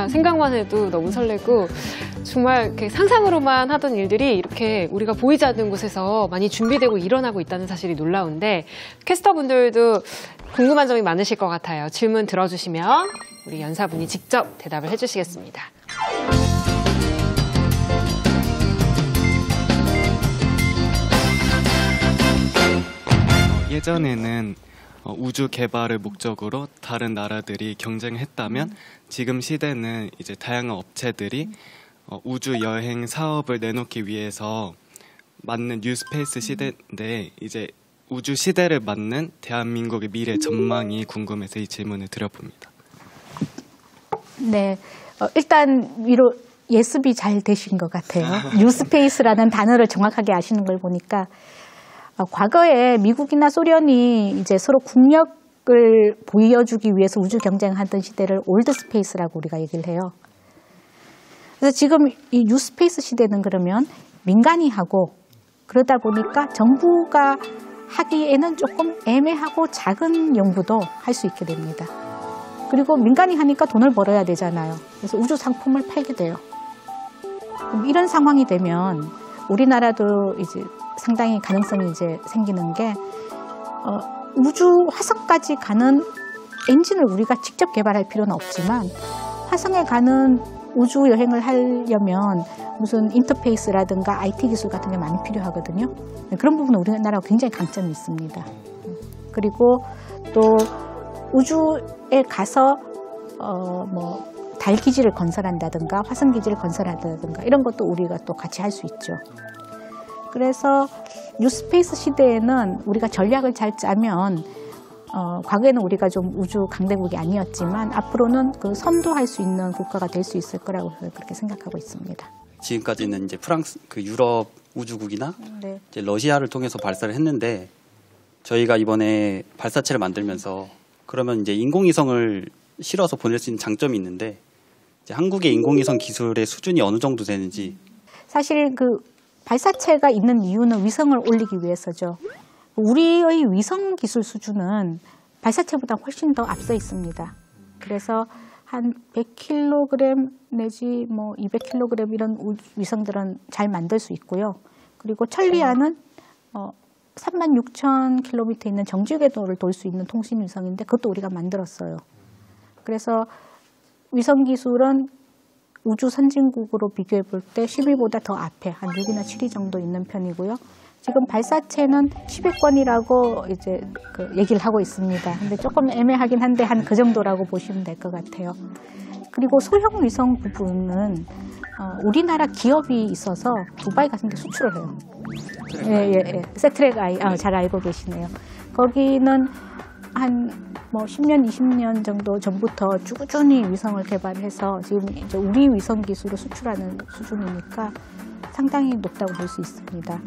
진짜 생각만 해도 너무 설레고 정말 이렇게 상상으로만 하던 일들이 이렇게 우리가 보이지 않는 곳에서 많이 준비되고 일어나고 있다는 사실이 놀라운데 캐스터분들도 궁금한 점이 많으실 것 같아요. 질문 들어주시면 우리 연사분이 직접 대답을 해주시겠습니다. 예전에는 우주 개발을 목적으로 다른 나라들이 경쟁했다면 지금 시대는 이제 다양한 업체들이 우주 여행 사업을 내놓기 위해서 맞는 뉴스페이스 시대인데 이제 우주 시대를 맞는 대한민국의 미래 전망이 궁금해서 이 질문을 드려봅니다. 네, 일단 위로 예습이 잘 되신 것 같아요. 뉴스페이스라는 단어를 정확하게 아시는 걸 보니까 과거에 미국이나 소련이 이제 서로 국력을 보여주기 위해서 우주 경쟁하던 시대를 올드 스페이스라고 우리가 얘기를 해요. 그래서 지금 이 뉴스페이스 시대는 그러면 민간이 하고 그러다 보니까 정부가 하기에는 조금 애매하고 작은 연구도 할 수 있게 됩니다. 그리고 민간이 하니까 돈을 벌어야 되잖아요. 그래서 우주 상품을 팔게 돼요. 그럼 이런 상황이 되면 우리나라도 이제 상당히 가능성이 이제 생기는 게 우주 화성까지 가는 엔진을 우리가 직접 개발할 필요는 없지만 화성에 가는 우주 여행을 하려면 무슨 인터페이스라든가 IT 기술 같은 게 많이 필요하거든요. 그런 부분은 우리나라가 굉장히 강점이 있습니다. 그리고 또 우주에 가서 뭐 달 기지를 건설한다든가 화성 기지를 건설한다든가 이런 것도 우리가 또 같이 할 수 있죠. 그래서 뉴스페이스 시대에는 우리가 전략을 잘 짜면 과거에는 우리가 좀 우주 강대국이 아니었지만 앞으로는 그 선도할 수 있는 국가가 될 수 있을 거라고 그렇게 생각하고 있습니다. 지금까지는 이제 프랑스, 그 유럽 우주국이나 네. 이제 러시아를 통해서 발사를 했는데 저희가 이번에 발사체를 만들면서 그러면 이제 인공위성을 실어서 보낼 수 있는 장점이 있는데 이제 한국의 인공위성 기술의 수준이 어느 정도 되는지 사실 그 발사체가 있는 이유는 위성을 올리기 위해서죠. 우리의 위성 기술 수준은 발사체보다 훨씬 더 앞서 있습니다. 그래서 한 100kg 내지 뭐 200kg 이런 위성들은 잘 만들 수 있고요. 그리고 천리안은 36,000km 있는 정지궤도를 돌 수 있는 통신 위성인데 그것도 우리가 만들었어요. 그래서 위성 기술은 우주 선진국으로 비교해 볼 때 10위보다 더 앞에 한 6위나 7위 정도 있는 편이고요. 지금 발사체는 10위권이라고 이제 그 얘기를 하고 있습니다. 근데 조금 애매하긴 한데 한 그 정도라고 보시면 될 것 같아요. 그리고 소형 위성 부분은 우리나라 기업이 있어서 두바이 같은 데 수출을 해요. 예. 세트랙 아이 잘 알고 계시네요. 거기는 한 뭐 10년, 20년 정도 전부터 꾸준히 위성을 개발해서 지금 이제 우리 위성 기술을 수출하는 수준이니까 상당히 높다고 볼 수 있습니다.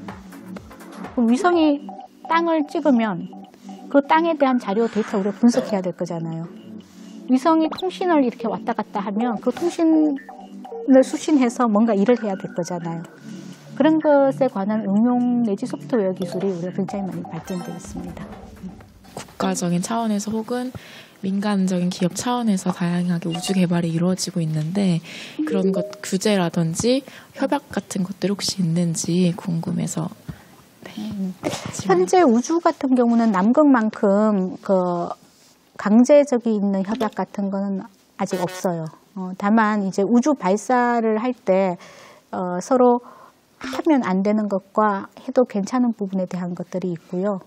그럼 위성이 땅을 찍으면 그 땅에 대한 자료 데이터 우리가 분석해야 될 거잖아요. 위성이 통신을 이렇게 왔다 갔다 하면 그 통신을 수신해서 뭔가 일을 해야 될 거잖아요. 그런 것에 관한 응용 내지 소프트웨어 기술이 우리가 굉장히 많이 발전되어 있습니다. 국가적인 차원에서 혹은 민간적인 기업 차원에서 다양하게 우주 개발이 이루어지고 있는데 그런 것 규제라든지 협약 같은 것들 혹시 있는지 궁금해서. 네. 현재 우주 같은 경우는 남극만큼 그 강제적이 있는 협약 같은 거는 아직 없어요. 다만 이제 우주 발사를 할 때 서로 하면 안 되는 것과 해도 괜찮은 부분에 대한 것들이 있고요.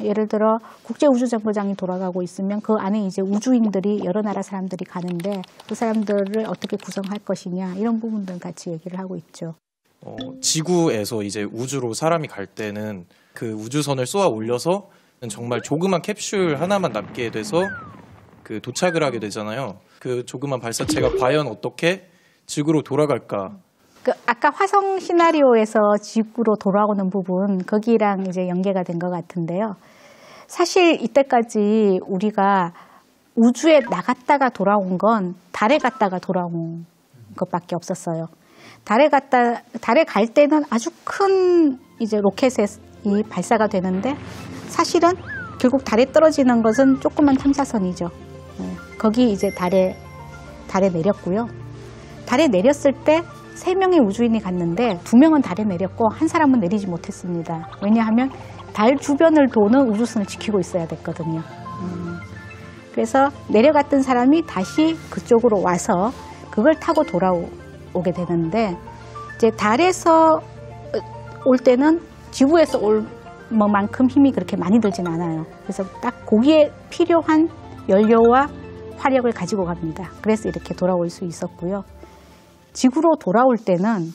예를 들어 국제우주정거장이 돌아가고 있으면 그 안에 이제 우주인들이 여러 나라 사람들이 가는데 그 사람들을 어떻게 구성할 것이냐 이런 부분들은 같이 얘기를 하고 있죠. 지구에서 이제 우주로 사람이 갈 때는 그 우주선을 쏘아 올려서 정말 조그만 캡슐 하나만 남게 돼서 그 도착을 하게 되잖아요. 그 조그만 발사체가 과연 어떻게 지구로 돌아갈까? 그 아까 화성 시나리오에서 지구로 돌아오는 부분 거기랑 이제 연계가 된 것 같은데요. 사실 이때까지 우리가 우주에 나갔다가 돌아온 건 달에 갔다가 돌아온 것밖에 없었어요. 달에 갈 때는 아주 큰 이제 로켓이 발사가 되는데 사실은 결국 달에 떨어지는 것은 조그만 탐사선이죠. 거기 이제 달에 달에 내렸고요. 달에 내렸을 때 3명의 우주인이 갔는데 2명은 달에 내렸고 한 사람은 내리지 못했습니다. 왜냐하면 달 주변을 도는 우주선을 지키고 있어야 됐거든요. 그래서 내려갔던 사람이 다시 그쪽으로 와서 그걸 타고 돌아오게 되는데 이제 달에서 올 때는 지구에서 올 만큼 힘이 그렇게 많이 들진 않아요. 그래서 딱 거기에 필요한 연료와 화력을 가지고 갑니다. 그래서 이렇게 돌아올 수 있었고요. 지구로 돌아올 때는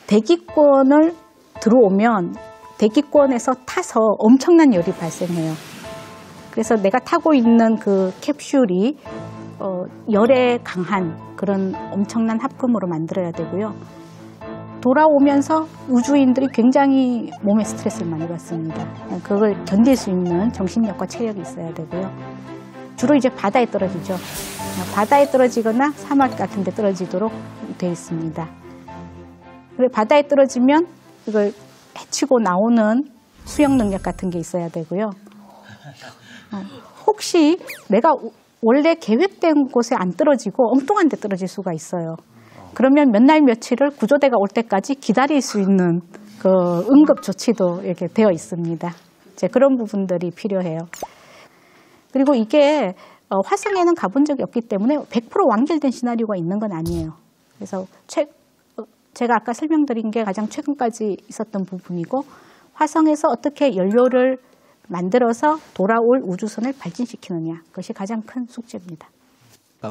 대기권을 들어오면 대기권에서 타서 엄청난 열이 발생해요. 그래서 내가 타고 있는 그 캡슐이 열에 강한 그런 엄청난 합금으로 만들어야 되고요. 돌아오면서 우주인들이 굉장히 몸에 스트레스를 많이 받습니다. 그걸 견딜 수 있는 정신력과 체력이 있어야 되고요. 주로 이제 바다에 떨어지죠. 바다에 떨어지거나 사막 같은 데 떨어지도록 되어 있습니다. 그리고 바다에 떨어지면 이걸 헤치고 나오는 수영 능력 같은 게 있어야 되고요. 혹시 내가 원래 계획된 곳에 안 떨어지고 엉뚱한 데 떨어질 수가 있어요. 그러면 몇 날 며칠을 구조대가 올 때까지 기다릴 수 있는 그 응급 조치도 이렇게 되어 있습니다. 이제 그런 부분들이 필요해요. 그리고 이게 화성에는 가본 적이 없기 때문에 100% 완결된 시나리오가 있는 건 아니에요. 그래서 제가 아까 설명드린 게 가장 최근까지 있었던 부분이고 화성에서 어떻게 연료를 만들어서 돌아올 우주선을 발진시키느냐 그것이 가장 큰 숙제입니다.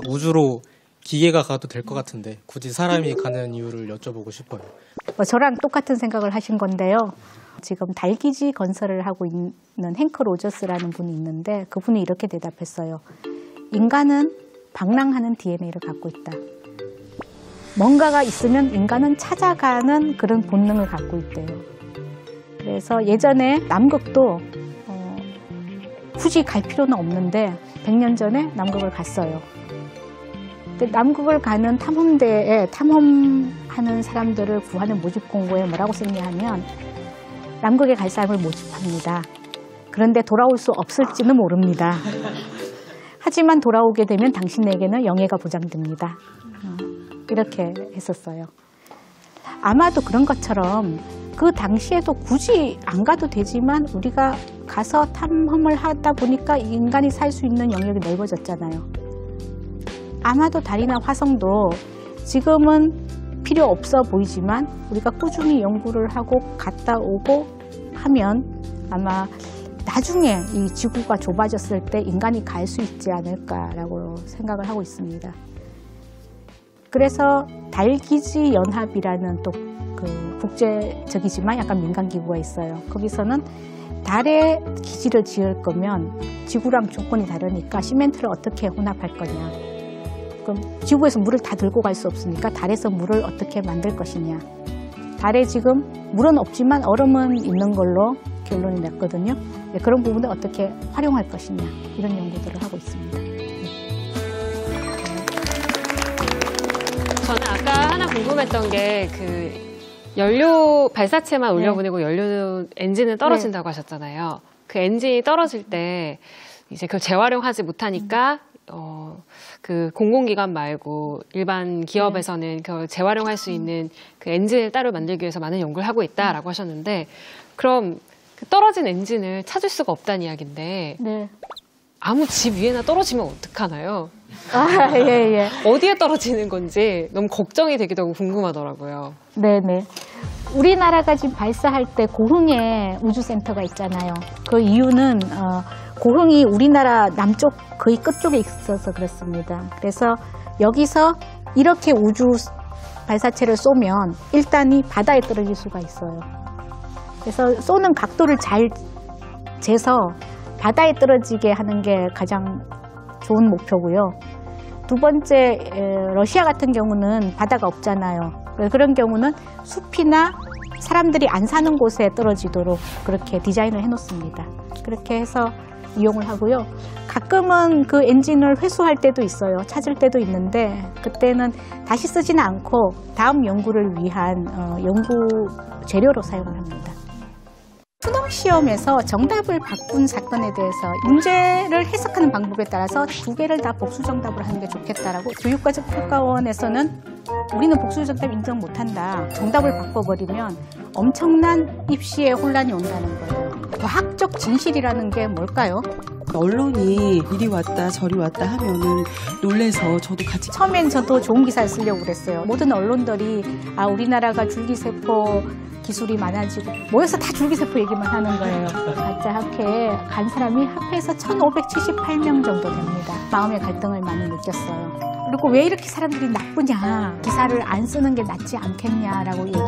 우주로 기계가 가도 될 것 같은데 굳이 사람이 가는 이유를 여쭤보고 싶어요. 저랑 똑같은 생각을 하신 건데요. 지금 달기지 건설을 하고 있는 행크 로저스라는 분이 있는데 그분이 이렇게 대답했어요. 인간은 방랑하는 DNA를 갖고 있다. 뭔가가 있으면 인간은 찾아가는 그런 본능을 갖고 있대요. 그래서 예전에 남극도 굳이 갈 필요는 없는데 100년 전에 남극을 갔어요. 근데 남극을 가는 탐험대에 탐험하는 사람들을 구하는 모집 공고에 뭐라고 썼냐 하면 남극에 갈 사람을 모집합니다. 그런데 돌아올 수 없을지는 모릅니다. 하지만 돌아오게 되면 당신에게는 영예가 보장됩니다. 이렇게 했었어요. 아마도 그런 것처럼 그 당시에도 굳이 안 가도 되지만 우리가 가서 탐험을 하다 보니까 인간이 살 수 있는 영역이 넓어졌잖아요. 아마도 달이나 화성도 지금은 필요 없어 보이지만 우리가 꾸준히 연구를 하고 갔다 오고 하면 아마 나중에 이 지구가 좁아졌을 때 인간이 갈 수 있지 않을까라고 생각을 하고 있습니다. 그래서 달기지 연합이라는 또 그 국제적이지만 약간 민간 기구가 있어요. 거기서는 달에 기지를 지을 거면 지구랑 조건이 다르니까 시멘트를 어떻게 혼합할 거냐. 그럼 지구에서 물을 다 들고 갈 수 없으니까 달에서 물을 어떻게 만들 것이냐. 달에 지금 물은 없지만 얼음은 있는 걸로 결론이 났거든요. 그런 부분을 어떻게 활용할 것이냐. 이런 연구들을 하고 있습니다. 저는 아까 하나 궁금했던 게 그 연료 발사체만 올려보내고 연료 엔진은 떨어진다고 하셨잖아요. 그 엔진이 떨어질 때 이제 그걸 재활용하지 못하니까 그 공공기관 말고 일반 기업에서는 그걸 재활용할 수 있는 그 엔진을 따로 만들기 위해서 많은 연구를 하고 있다라고 하셨는데 그럼 그 떨어진 엔진을 찾을 수가 없다는 이야기인데 네. 아무 집 위에나 떨어지면 어떡하나요? 예. 어디에 떨어지는 건지 너무 걱정이 되기도 하고 궁금하더라고요. 네네. 우리나라가 지금 발사할 때 고흥에 우주센터가 있잖아요. 그 이유는 고흥이 우리나라 남쪽 거의 끝쪽에 있어서 그렇습니다. 그래서 여기서 이렇게 우주 발사체를 쏘면 일단이 바다에 떨어질 수가 있어요. 그래서 쏘는 각도를 잘 재서 바다에 떨어지게 하는 게 가장 좋은 목표고요. 두 번째, 러시아 같은 경우는 바다가 없잖아요. 그런 경우는 숲이나 사람들이 안 사는 곳에 떨어지도록 그렇게 디자인을 해놓습니다. 그렇게 해서 이용을 하고요. 가끔은 그 엔진을 회수할 때도 있어요. 찾을 때도 있는데 그때는 다시 쓰지는 않고 다음 연구를 위한 연구 재료로 사용을 합니다. 시험에서 정답을 바꾼 사건에 대해서 문제를 해석하는 방법에 따라서 두 개를 다 복수 정답으로 하는 게 좋겠다라고 교육과정평가원에서는 우리는 복수 정답 인정 못한다. 정답을 바꿔버리면 엄청난 입시에 혼란이 온다는 거예요. 과학적 진실이라는 게 뭘까요? 언론이 이리 왔다 저리 왔다 하면은 놀래서 저도 같이 처음엔 저도 좋은 기사를 쓰려고 그랬어요. 모든 언론들이 우리나라가 줄기세포 기술이 많아지고 모여서 다 줄기세포 얘기만 하는 거예요. 가짜 학회에 간 사람이 합해서 1578명 정도 됩니다. 마음의 갈등을 많이 느꼈어요. 그리고 왜 이렇게 사람들이 나쁘냐, 기사를 안 쓰는 게 낫지 않겠냐라고 얘기를